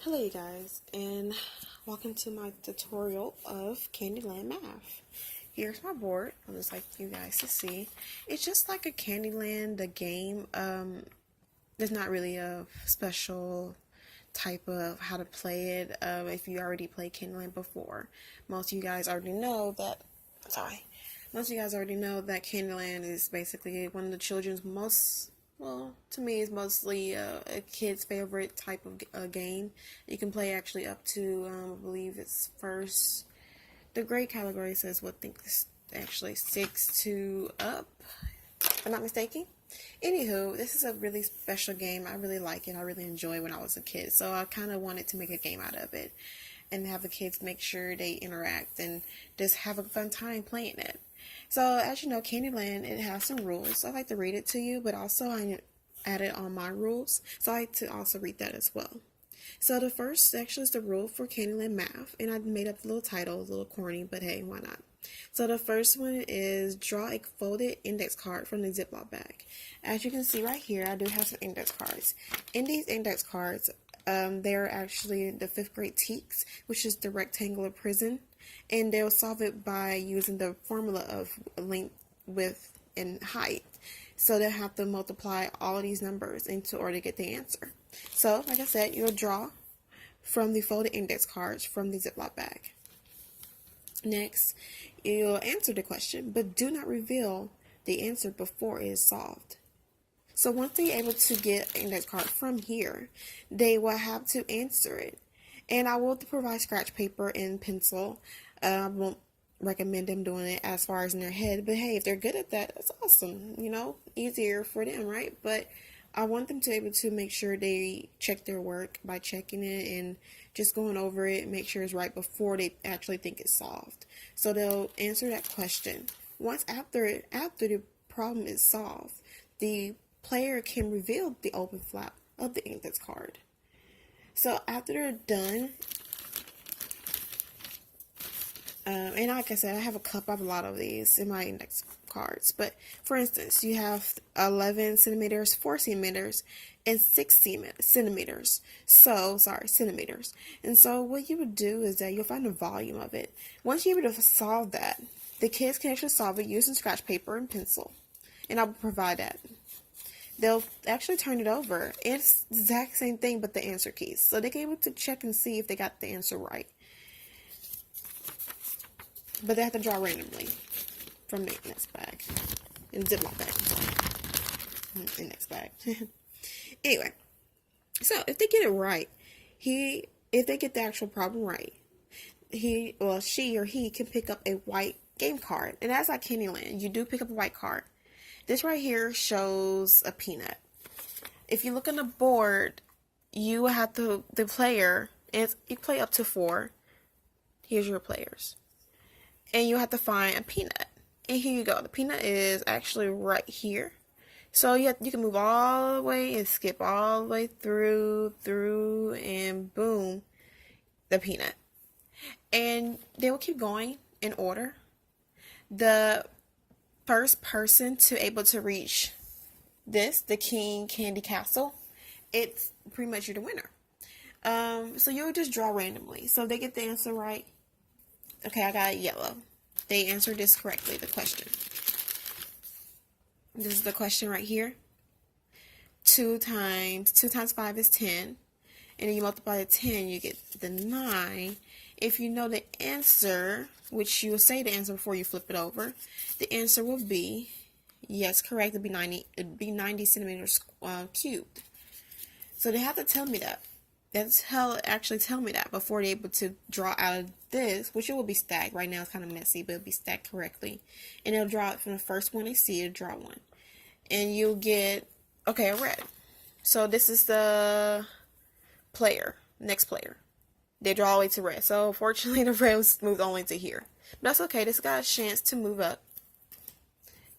Hello you guys, and welcome to my tutorial of Candyland Math. Here's my board. I'd just like you guys to see. It's just like a Candyland, the game. There's not really a special type of how to play it. If you already played Candyland before, most of you guys already know that. Most of you guys already know that Candyland is basically one of the children's most, well, to me, it's mostly a kid's favorite type of game. You can play actually up to, I believe it's first, the grade category says what, I think it's actually 6 to up, if I'm not mistaken. Anywho, this is a really special game. I really like it. I really enjoyed when I was a kid. So I kind of wanted to make a game out of it and have the kids make sure they interact and just have a fun time playing it. So as you know, Candyland, it has some rules. I like to read it to you, but also I added on my rules. So I like to also read that as well. So the first actually is the rule for Candyland Math, and I made up the little title, a little corny, but hey, why not? So the first one is draw a folded index card from the Ziploc bag. As you can see right here, I do have some index cards. In these index cards, they are actually the 5th grade TEKS, which is the rectangular prison, and they'll solve it by using the formula of length, width, and height. So they'll have to multiply all of these numbers into order to get the answer. So, like I said, you'll draw from the folded index cards from the Ziploc bag. Next, you'll answer the question, but do not reveal the answer before it is solved. So once they're able to get an index card from here, they will have to answer it. And I will provide scratch paper and pencil. I won't recommend them doing it as far as in their head, but hey, if they're good at that, that's awesome. You know, easier for them, right? But I want them to be able to make sure they check their work by checking it and just going over it, make sure it's right before they actually think it's solved. So they'll answer that question. Once after the problem is solved, the player can reveal the open flap of the index card. So after they're done, and like I said, I have a lot of these in my index cards. But for instance, you have 11 centimeters, 4 centimeters, and 6 centimeters. Centimeters. And so what you would do is that you'll find the volume of it. Once you're able to solve that, the kids can actually solve it using scratch paper and pencil. And I will provide that. They'll actually turn it over. It's the exact same thing, but the answer keys. So they can be able to check and see if they got the answer right. But they have to draw randomly from the index bag. In the Ziploc bag. Index bag. Anyway. So if they get it right, if they get the actual problem right, she or he can pick up a white game card. And that's like Candyland. You do pick up a white card. This right here shows a peanut. If you look on the board, you have the player, and you play up to 4. Here's your players. And you have to find a peanut. And here you go. The peanut is actually right here. So you can move all the way and skip all the way through, and boom, the peanut. And they will keep going in order. The first person to able to reach the King Candy Castle, it's pretty much you're the winner. So you'll just draw randomly. So if they get the answer right, okay, I got yellow. They answered this correctly, the question. This is the question right here. 2 times 5 is 10. And then you multiply the 10, you get the 9. If you know the answer, which you will say the answer before you flip it over, the answer will be, yes, correct, it'd be 90 centimeters cubed. So they have to tell me that. Actually tell me that before they're able to draw out of this, which it will be stacked. Right now it's kind of messy, but it'll be stacked correctly. And it'll draw it from the first one they see, it'll draw one. And you'll get, okay, a red. So this is the next player. They draw all the way to red. So fortunately the red was moved only to here. But that's okay, this got a chance to move up.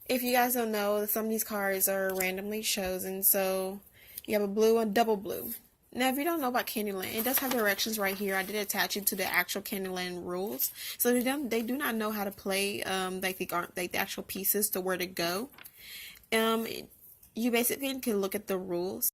If you guys don't know, some of these cards are randomly chosen. So you have a blue and double blue. Now, if you don't know about Candyland, it does have directions right here. I did attach it to the actual Candyland rules. So they do not know how to play like the actual pieces to where to go. You basically can look at the rules